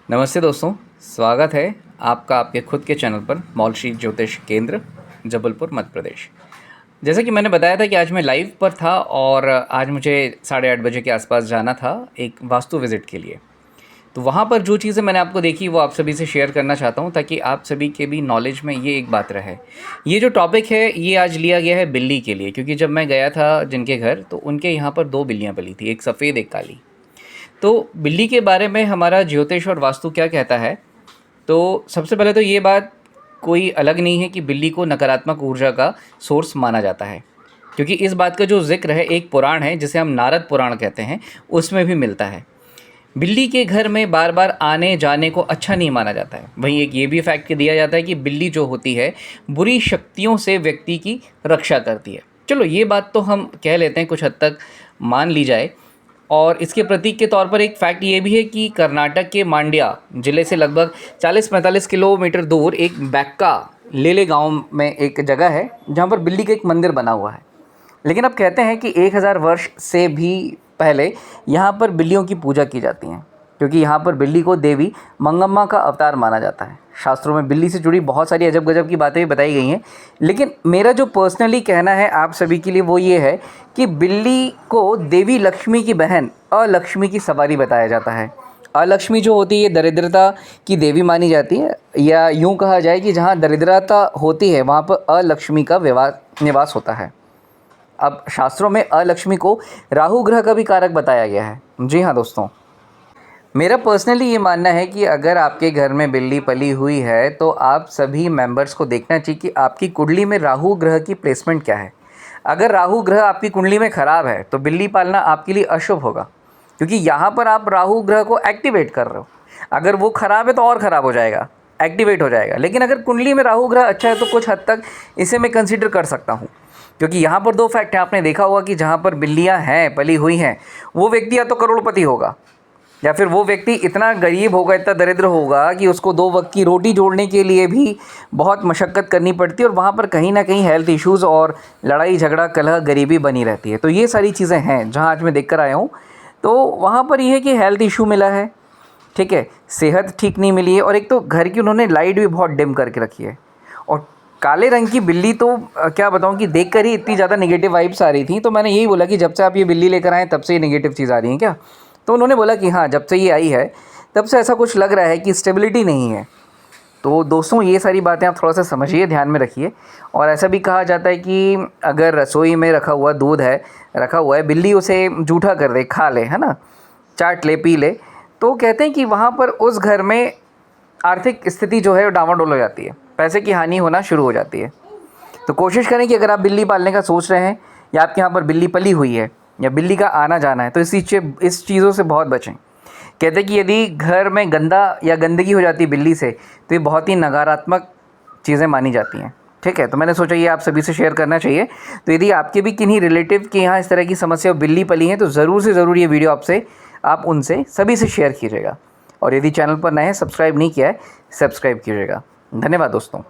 नमस्ते दोस्तों, स्वागत है आपका आपके खुद के चैनल पर मॉल श्री ज्योतिष केंद्र जबलपुर मध्य प्रदेश। जैसे कि मैंने बताया था कि आज मैं लाइव पर था और आज मुझे 8:30 बजे के आसपास जाना था एक वास्तु विज़िट के लिए। तो वहाँ पर जो चीज़ें मैंने आपको देखी वो आप सभी से शेयर करना चाहता हूँ ताकि आप सभी के भी नॉलेज में ये एक बात रहे। ये जो टॉपिक है ये आज लिया गया है बिल्ली के लिए, क्योंकि जब मैं गया था जिनके घर तो उनके यहाँ पर 2 बिल्लियाँ पली थी, एक सफ़ेद एक काली। तो बिल्ली के बारे में हमारा ज्योतिष और वास्तु क्या कहता है? तो सबसे पहले तो ये बात कोई अलग नहीं है कि बिल्ली को नकारात्मक ऊर्जा का सोर्स माना जाता है, क्योंकि इस बात का जो ज़िक्र है एक पुराण है जिसे हम नारद पुराण कहते हैं, उसमें भी मिलता है। बिल्ली के घर में बार बार आने जाने को अच्छा नहीं माना जाता है। वहीं एक ये भी फैक्ट दिया जाता है कि बिल्ली जो होती है बुरी शक्तियों से व्यक्ति की रक्षा करती है। चलो ये बात तो हम कह लेते हैं, कुछ हद तक मान ली जाए। और इसके प्रतीक के तौर पर एक फैक्ट ये भी है कि कर्नाटक के मांड्या ज़िले से लगभग 40-45 किलोमीटर दूर एक बैक्का लेले गांव में एक जगह है जहां पर बिल्ली का एक मंदिर बना हुआ है। लेकिन अब कहते हैं कि 1000 वर्ष से भी पहले यहाँ पर बिल्लियों की पूजा की जाती है, क्योंकि यहाँ पर बिल्ली को देवी मंगम्मा का अवतार माना जाता है। शास्त्रों में बिल्ली से जुड़ी बहुत सारी अजब गजब की बातें भी बताई गई हैं, लेकिन मेरा जो पर्सनली कहना है आप सभी के लिए वो ये है कि बिल्ली को देवी लक्ष्मी की बहन अलक्ष्मी की सवारी बताया जाता है। अलक्ष्मी जो होती है दरिद्रता की देवी मानी जाती है, या यूँ कहा जाए कि जहाँ दरिद्रता होती है वहाँ पर अलक्ष्मी का निवास होता है। अब शास्त्रों में अलक्ष्मी को राहु ग्रह का भी कारक बताया गया है। जी हाँ दोस्तों, मेरा पर्सनली ये मानना है कि अगर आपके घर में बिल्ली पली हुई है तो आप सभी मेंबर्स को देखना चाहिए कि आपकी कुंडली में राहु ग्रह की प्लेसमेंट क्या है। अगर राहु ग्रह आपकी कुंडली में ख़राब है तो बिल्ली पालना आपके लिए अशुभ होगा, क्योंकि यहाँ पर आप राहु ग्रह को एक्टिवेट कर रहे हो। अगर वो ख़राब है तो और ख़राब हो जाएगा, एक्टिवेट हो जाएगा। लेकिन अगर कुंडली में राहु ग्रह अच्छा है तो कुछ हद तक इसे मैं कंसिडर कर सकता हूँ, क्योंकि यहाँ पर 2 फैक्ट हैं। आपने देखा होगा कि जहाँ पर बिल्लियाँ हैं पली हुई हैं वो व्यक्ति या तो करोड़पति होगा, या फिर वो व्यक्ति इतना गरीब होगा, इतना दरिद्र होगा कि उसको 2 वक्त की रोटी जोड़ने के लिए भी बहुत मशक्क़त करनी पड़ती है, और वहाँ पर कहीं ना कहीं हेल्थ इश्यूज़ और लड़ाई झगड़ा कलह गरीबी बनी रहती है। तो ये सारी चीज़ें हैं जहाँ आज मैं देख कर आया हूँ। तो वहाँ पर ये है कि हेल्थ इशू मिला है, ठीक है, सेहत ठीक नहीं मिली है, और एक तो घर की उन्होंने लाइट भी बहुत डिम करके रखी है। और काले रंग की बिल्ली तो क्या बताऊँ कि देख कर ही इतनी ज़्यादा नेगेटिव वाइब्स आ रही थी। तो मैंने यही बोला कि जब से आप ये बिल्ली लेकर आए तब से ये नेगेटिव चीज़ आ रही है क्या? तो उन्होंने बोला कि हाँ, जब से ये आई है तब से ऐसा कुछ लग रहा है कि स्टेबिलिटी नहीं है। तो दोस्तों ये सारी बातें आप थोड़ा सा समझिए, ध्यान में रखिए। और ऐसा भी कहा जाता है कि अगर रसोई में रखा हुआ दूध है, रखा हुआ है, बिल्ली उसे जूठा कर दे, खा ले, है ना, चाट ले, पी ले, तो कहते हैं कि वहाँ पर उस घर में आर्थिक स्थिति जो है वो डामाडोल हो जाती है, पैसे की हानि होना शुरू हो जाती है। तो कोशिश करें कि अगर आप बिल्ली पालने का सोच रहे हैं या आपके यहाँ पर बिल्ली पली हुई है या बिल्ली का आना जाना है तो इस चीज़ों से बहुत बचें। कहते हैं कि यदि घर में गंदा या गंदगी हो जाती है बिल्ली से तो ये बहुत ही नकारात्मक चीज़ें मानी जाती हैं, ठीक है। तो मैंने सोचा ये आप सभी से शेयर करना चाहिए। तो यदि आपके भी किन्हीं रिलेटिव के यहाँ इस तरह की समस्या बिल्ली पली है तो ज़रूर से ज़रूर ये वीडियो आप उनसे सभी से शेयर कीजिएगा। और यदि चैनल पर नए हैं, सब्सक्राइब नहीं किया है, सब्सक्राइब कीजिएगा। धन्यवाद दोस्तों।